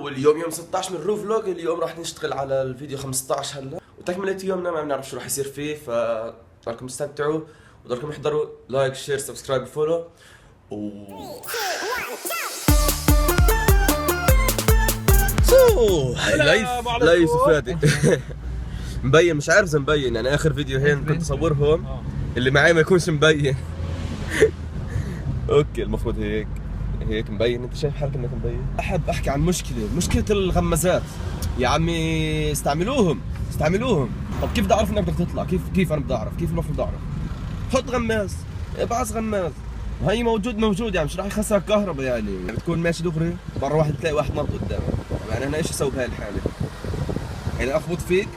اليوم يوم 16 من رو فلوج. اليوم راح نشتغل على الفيديو 15 هلا، وتكملة يومنا ما بنعرف شو راح يصير فيه، فضلكم تستمتعوا وضلكم احضروا لايك شير سبسكرايب وفولو لايف فادي مبين، مش عارف اذا مبين، يعني اخر فيديوهين كنت اصورهم اللي معي ما يكونش مبين. اوكي المفروض هيك مبين. انت شايف حالك انك مبين؟ احب احكي عن مشكلة الغمازات يا عمي. استعملوهم. طب كيف بدي اعرف انك بدك تطلع؟ كيف انا بدي اعرف؟ كيف المفروض اعرف؟ حط غماز، ابعث غماز، وهي موجود يعني مش راح يخسرك كهرباء. يعني بتكون ماشي دغري مرة واحدة تلاقي واحد نط قدامك. يعني انا ايش اسوي بهاي الحالة؟ يعني اخبط فيك،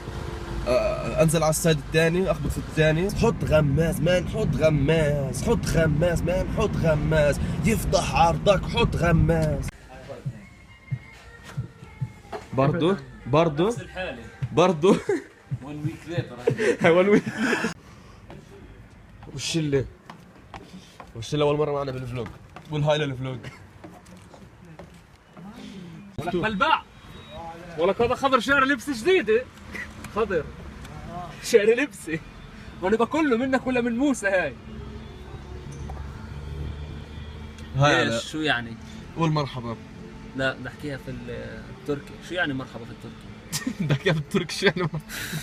انزل على السايد الثاني، اخبط في الثاني، حط غماز مان، حط غماز، يفتح عرضك، حط غماز. برضو 1 ويك ليتر. 1 ويك. والشلة اول مرة معنا بالفلوج، والهاي للفلوج. بلبع ولك هذا خضر شاري لبسه جديدة. خضر شاري لبسه وانا باكله منك ولا من موسى هاي؟ هاي شو يعني؟ قول مرحبا. لا بدي احكيها في التركي. شو يعني مرحبا في التركي؟ بدي احكيها بالتركي. شو يعني؟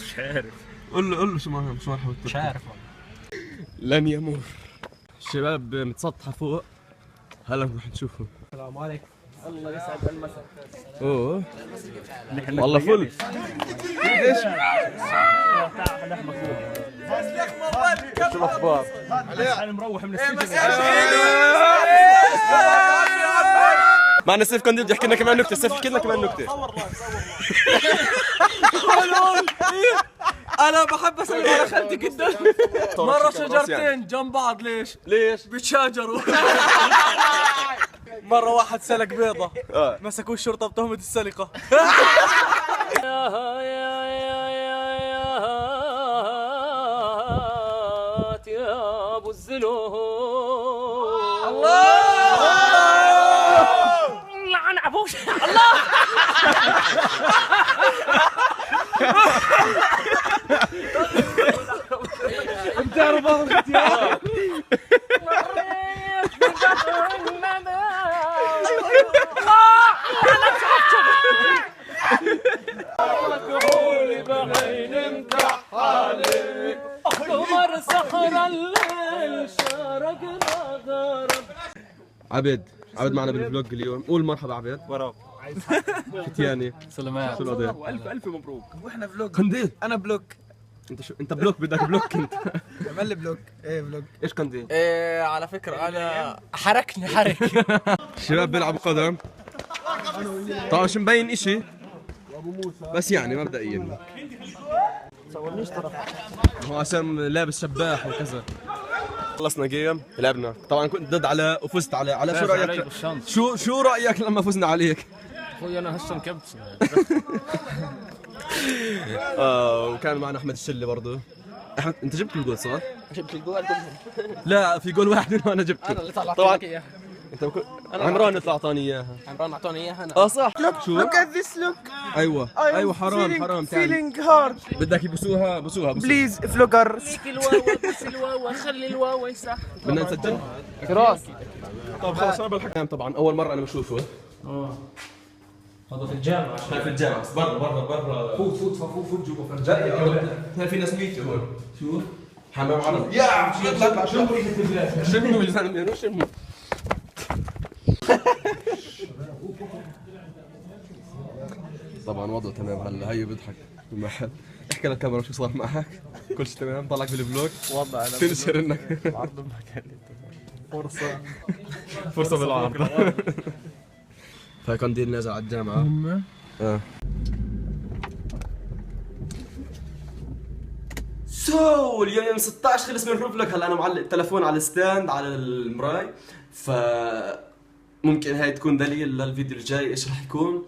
مش عارف. قول له شو مرحبا بالتركي. مش عارف. لن يمر. الشباب متسطحة فوق، هلا نروح نشوفهم. السلام عليكم. الله يسعد المساء. اوه والله فل. ايش؟ شو الاخبار؟ انا مروح من السجن. معنا سيف كنديل بده يحكي لنا كمان نكته. سيف احكي لنا كمان نكته. انا بحب اسلم على خالتي جدا. مرة شجرتين جنب بعض. ليش؟ بيتشاجروا. مرة واحد سلق بيضة، مسكوه الشرطة بتهمة السلقة. يا ابو الزلوم. الله لعن ابوش. الله بتعرف اختيار. بعين مكحلة قمر سهر الليل شارقنا غرب. عبد معنا بالفلوج اليوم. قول مرحبا عبد. وراك فتياني سلامات. شو القضية؟ الف مبروك. واحنا فلوج. قنديل. انا بلوك. انت بلوك، بدك بلوك انت. عمل بلوك. ايه بلوك. ايش قنديل؟ ايه على فكرة انا حرك. الشباب بيلعبوا قدم. طبعا مش مبين اشي، بس يعني مبدئيا هو عشان لابس شباح وكذا. خلصنا جيم لعبنا. طبعا كنت ضد على وفزت على شو رايك؟ شو رايك لما فزنا عليك؟ اخوي انا هسه انكبت. وكان معنا احمد الشلي برضه. احمد انت جبت الجول صح؟ جبت الجول كلهم. لا في جول واحد وانا جبته. انا اللي طلعت طبعا لك اياه. انت عمران اللي اعطاني اياها. عمران اعطوني اياها انا. صح. شو؟ Look at this look. ايوه حرام تعال. Feeling hard. بدك يبوسوها. Please vlogger. بس الواوا خلي الواوا يصح. بدنا نسجل؟ فراس. طب خلص انا بالحكام. طبعا اول مره انا بشوفه. هذا في الجامعة. في الجامعة بس برا. فوت جوا في الجامعة. هنا في ناس ميتة هون. شوف حمام عربي. يا اطلع شموا يا زلمة شموا. طبعا وضعه تمام هلا. هي بيضحك بالمحل. احكي للكاميرا شو صار معك. كل شيء تمام. طلعك بالفلوج. وضع انا تنشر انك فرصة بالعرض. فهي قنديل نازل على الجامعة. اليوم يوم 16 خلص من الفلوج. هلا انا معلق التلفون على الستاند على المراي، ف ممكن هاي تكون دليل للفيديو الجاي ايش راح يكون.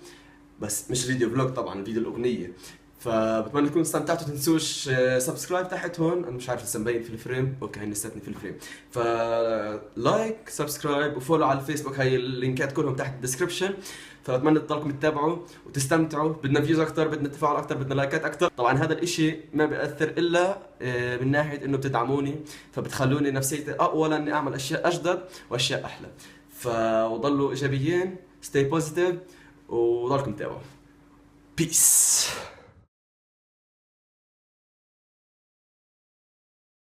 بس مش فيديو فلوج طبعا، فيديو الاغنية. فبتمنى تكونوا استمتعتوا. تنسوش سبسكرايب تحت هون. انا مش عارف لسه مبين في الفريم. اوكي هي لساتني في الفريم. فلايك سبسكرايب وفولو على الفيسبوك. هاي اللينكات كلهم تحت الديسكربشن. فاتمنى تضلكم تتابعوا وتستمتعوا. بدنا فيوز اكثر، بدنا تفاعل اكثر، بدنا لايكات اكثر. طبعا هذا الاشي ما بيأثر الا من ناحيه انه بتدعموني، فبتخلوني نفسيتي اقوى لاني اعمل اشياء اجدد واشياء احلى. فضلوا ايجابيين، stay positive، وضلكم تتابعوا. بيس.